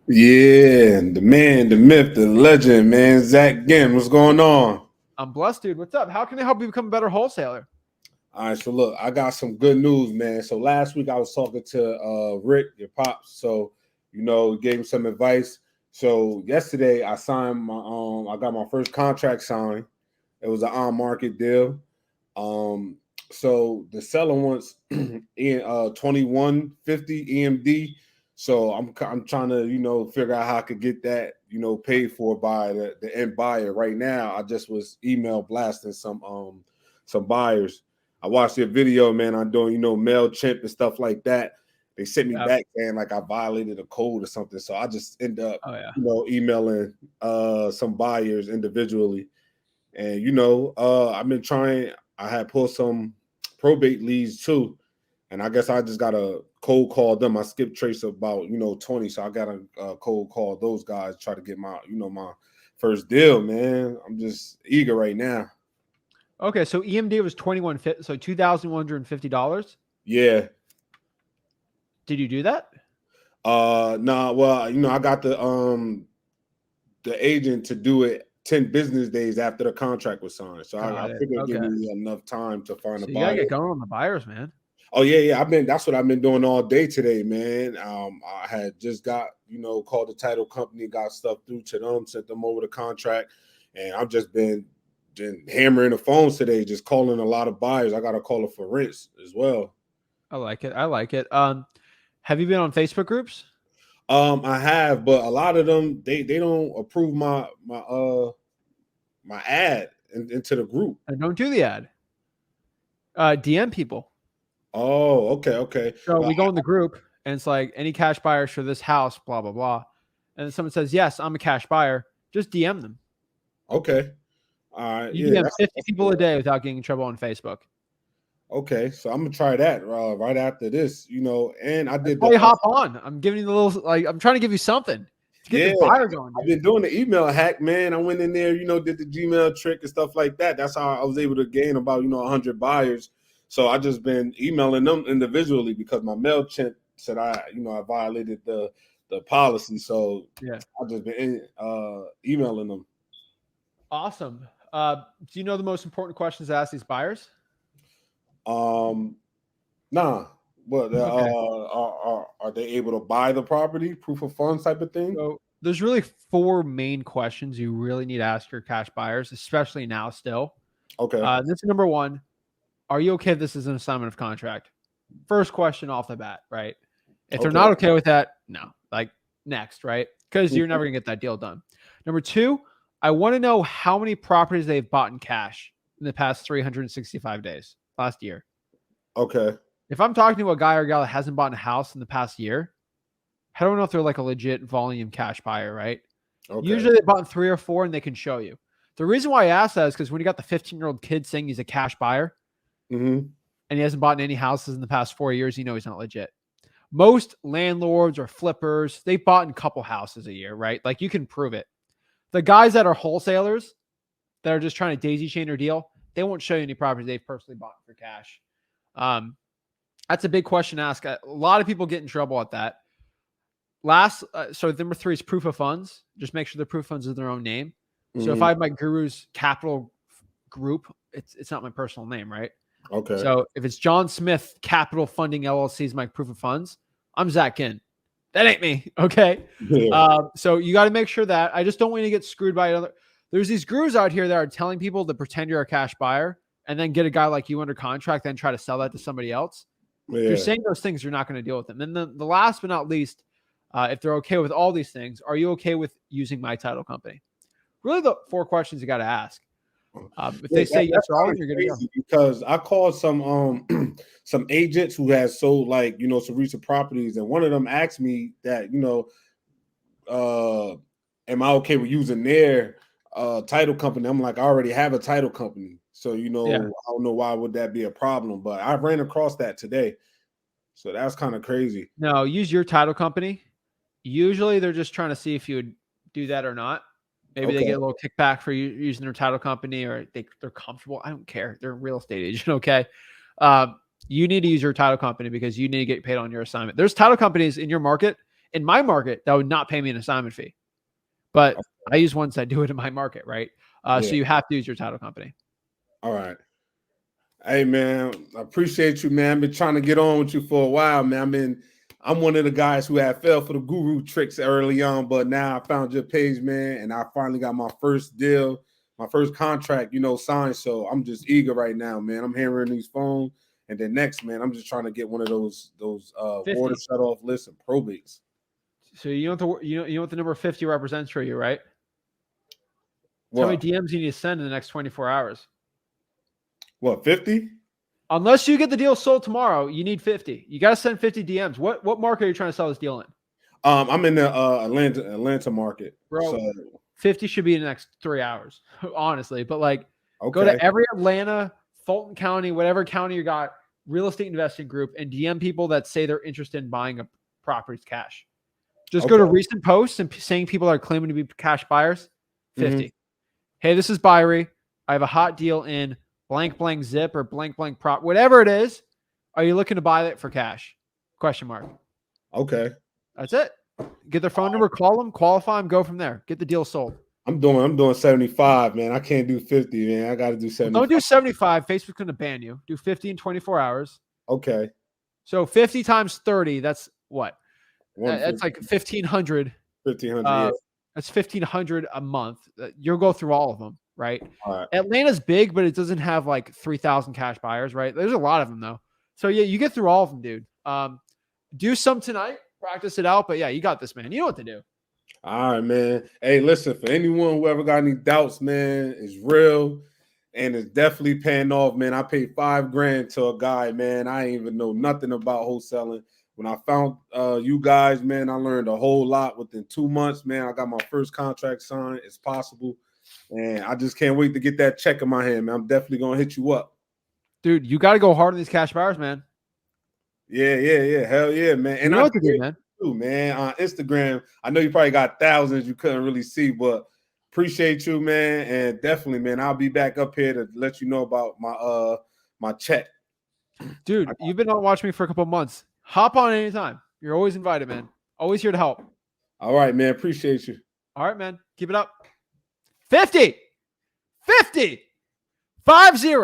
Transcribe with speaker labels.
Speaker 1: Yeah, the man, the myth, the legend, man. Zach Ginn, what's going on?
Speaker 2: I'm blessed, dude. What's up? How can I help you become a better wholesaler?
Speaker 1: All right, so look, I got some good news, man. So last week I was talking to Rick, your pops. So, gave him some advice. So yesterday I signed I got my first contract signed. It was an on-market deal. Um, so the seller wants in 2150 EMD. So I'm trying to figure out how I could get that paid for by the end buyer. Right now, I just was email blasting some buyers. I watched your video, man. I'm doing MailChimp and stuff like that. They sent me
Speaker 2: Yeah.
Speaker 1: back saying like I violated a code or something. So I just end up
Speaker 2: Oh yeah.
Speaker 1: emailing some buyers individually. And I've been trying. I had pulled some probate leads too, and I guess I just got to cold call them. I skipped trace about 20, so I got to cold call those guys. Try to get my my first deal, man. I'm just eager right now.
Speaker 2: Okay, so EMD was so $2,150.
Speaker 1: Yeah.
Speaker 2: Did you do that?
Speaker 1: Nah. Well, I got the agent to do it 10 business days after the contract was signed. So I
Speaker 2: Got it.
Speaker 1: figured give
Speaker 2: Okay.
Speaker 1: me enough time to find a
Speaker 2: So you gotta
Speaker 1: buyer.
Speaker 2: get going on the buyers, man.
Speaker 1: Oh yeah. That's what I've been doing all day today, man. I had just got, called the title company, got stuff through to them, sent them over the contract, and I've just been hammering the phones today, just calling a lot of buyers. I got to call it for rents as well.
Speaker 2: I like it. I like it. Have you been on Facebook groups?
Speaker 1: I have, but a lot of them they don't approve my ad into the group.
Speaker 2: And don't do the ad. DM people.
Speaker 1: Oh, okay, okay.
Speaker 2: So we go in the group and it's like any cash buyers for this house, blah blah blah. And then someone says, "Yes, I'm a cash buyer." Just DM them.
Speaker 1: Okay. All right.
Speaker 2: You
Speaker 1: Yeah,
Speaker 2: DM 50
Speaker 1: that's
Speaker 2: people
Speaker 1: cool.
Speaker 2: a day without getting in trouble on Facebook.
Speaker 1: Okay, so I'm gonna try that right after this, and I
Speaker 2: That's
Speaker 1: did
Speaker 2: why
Speaker 1: the
Speaker 2: you hop on. I'm giving you the little I'm trying to give you something to get
Speaker 1: yeah,
Speaker 2: this buyer going,
Speaker 1: I've
Speaker 2: dude.
Speaker 1: been doing the email hack, man. I went in there, did the Gmail trick and stuff like that. That's how I was able to gain about 100 buyers. So I just been emailing them individually because my Mailchimp said I violated the policy. So
Speaker 2: Yeah.
Speaker 1: I just been emailing them.
Speaker 2: Awesome. Do you know the most important questions to ask these buyers?
Speaker 1: Um, nah, but
Speaker 2: Okay.
Speaker 1: are they able to buy the property, proof of funds type of thing?
Speaker 2: So there's really four main questions you really need to ask your cash buyers, especially now still.
Speaker 1: Okay,
Speaker 2: This is number one. Are you okay if this is an assignment of contract? First question off the bat, right? If they're
Speaker 1: okay.
Speaker 2: not okay with that, no. Like next, right? Because you're never gonna get that deal done. Number two, I want to know how many properties they've bought in cash in the past 365 days last year.
Speaker 1: Okay.
Speaker 2: If I'm talking to a guy or gal that hasn't bought a house in the past year, I don't know if they're like a legit volume cash buyer, right?
Speaker 1: Okay.
Speaker 2: Usually they bought three or four and they can show you. The reason why I ask that is because when you got the 15-year-old kid saying he's a cash buyer
Speaker 1: Mm-hmm.
Speaker 2: and he hasn't bought any houses in the past 4 years, you know he's not legit. Most landlords or flippers, they bought in a couple houses a year, right? Like you can prove it. The guys that are wholesalers that are just trying to daisy chain their deal, they won't show you any properties they've personally bought for cash. Um, that's a big question to ask. A lot of people get in trouble at that. So number three is proof of funds. Just make sure the proof of funds is their own name. So if
Speaker 1: Mm-hmm.
Speaker 2: I have my Guru's Capital Group, it's not my personal name, right?
Speaker 1: Okay.
Speaker 2: So if it's John Smith Capital Funding LLC is my proof of funds, I'm Zach Ginn. That ain't me. Okay.
Speaker 1: Yeah.
Speaker 2: So you got to make sure that I just don't want you to get screwed by another. There's these gurus out here that are telling people to pretend you're a cash buyer and then get a guy like you under contract, then try to sell that to somebody else. If you're
Speaker 1: Yeah.
Speaker 2: saying those things, you're not going to deal with them. And the last but not least, if they're okay with all these things, are you okay with using my title company? Really, the four questions you got to ask. If
Speaker 1: Yeah,
Speaker 2: they say yes
Speaker 1: that's
Speaker 2: or all,
Speaker 1: kind of
Speaker 2: you're good to go.
Speaker 1: crazy because I called some some agents who had sold like some recent properties, and one of them asked me that uh am I okay with using their title company? I'm like, I already have a title company, so
Speaker 2: Yeah.
Speaker 1: I don't know why would that be a problem, but I ran across that today, so that's kind of crazy.
Speaker 2: No, use your title company. Usually, they're just trying to see if you would do that or not. Maybe they
Speaker 1: Okay.
Speaker 2: get a little kickback for you using their title company, or they're comfortable. I don't care. They're a real estate agent. Okay. You need to use your title company because you need to get paid on your assignment. There's title companies in your market. in my market that would not pay me an assignment fee. But I use ones that do it in my market, right? So you have to use your title company.
Speaker 1: All right. Hey man, I appreciate you, man. I've been trying to get on with you for a while, man. I'm one of the guys who had fell for the guru tricks early on, but now I found your page, man, and I finally got my first deal, my first contract, signed. So I'm just eager right now, man. I'm hammering these phones, and then next, man, I'm just trying to get one of those water shut off lists and probates.
Speaker 2: So you know what the number 50 represents for you, right?
Speaker 1: What?
Speaker 2: How many DMs you need to send in the next 24 hours?
Speaker 1: What, 50?
Speaker 2: Unless you get the deal sold tomorrow, you need 50. You got to send 50 DMs. What market are you trying to sell this deal in?
Speaker 1: I'm in the Atlanta market.
Speaker 2: Bro,
Speaker 1: so
Speaker 2: 50 should be in the next 3 hours, honestly. But
Speaker 1: okay.
Speaker 2: Go to every Atlanta, Fulton County, whatever county you got, real estate investing group, and DM people that say they're interested in buying a property's cash. Just go to recent posts and saying people are claiming to be cash buyers. 50. Hey, this is Byrie. I have a hot deal in blank blank zip or blank blank prop, whatever it is. Are you looking to buy it for cash? Question mark.
Speaker 1: Okay.
Speaker 2: That's it. Get their phone number, call them, qualify them, go from there. Get the deal sold.
Speaker 1: I'm doing 75, man. I can't do 50, man. I got to do 75.
Speaker 2: Don't do 75. Facebook's going to ban you. Do 50 in 24 hours.
Speaker 1: Okay.
Speaker 2: So 50 times 30, that's what? That's like 1,500.
Speaker 1: 1,500, yeah.
Speaker 2: That's 1,500 a month. You'll go through all of them, right?
Speaker 1: All right.
Speaker 2: Atlanta's big, but it doesn't have like 3,000 cash buyers, right? There's a lot of them though. So yeah, you get through all of them, dude. Do some tonight, practice it out. But yeah, you got this, man. You know what to do.
Speaker 1: All right, man. Hey, listen, for anyone who ever got any doubts, man, it's real and it's definitely paying off, man. I paid $5,000 to a guy, man. I ain't even know nothing about wholesaling. When I found you guys, man, I learned a whole lot within 2 months, man. I got my first contract signed. It's possible. And I just can't wait to get that check in my hand, man. I'm definitely going to hit you up.
Speaker 2: Dude, you got to go hard on these cash buyers, man.
Speaker 1: Yeah. Hell yeah, man. And
Speaker 2: you know what to do, man.
Speaker 1: Too, man. On Instagram, I know you probably got thousands you couldn't really see, but appreciate you, man. And definitely, man, I'll be back up here to let you know about my check.
Speaker 2: Dude, you've been on watching me for a couple of months. Hop on anytime. You're always invited, man. Always here to help.
Speaker 1: All right, man. Appreciate you.
Speaker 2: All right, man. Keep it up. 50. 50. 50.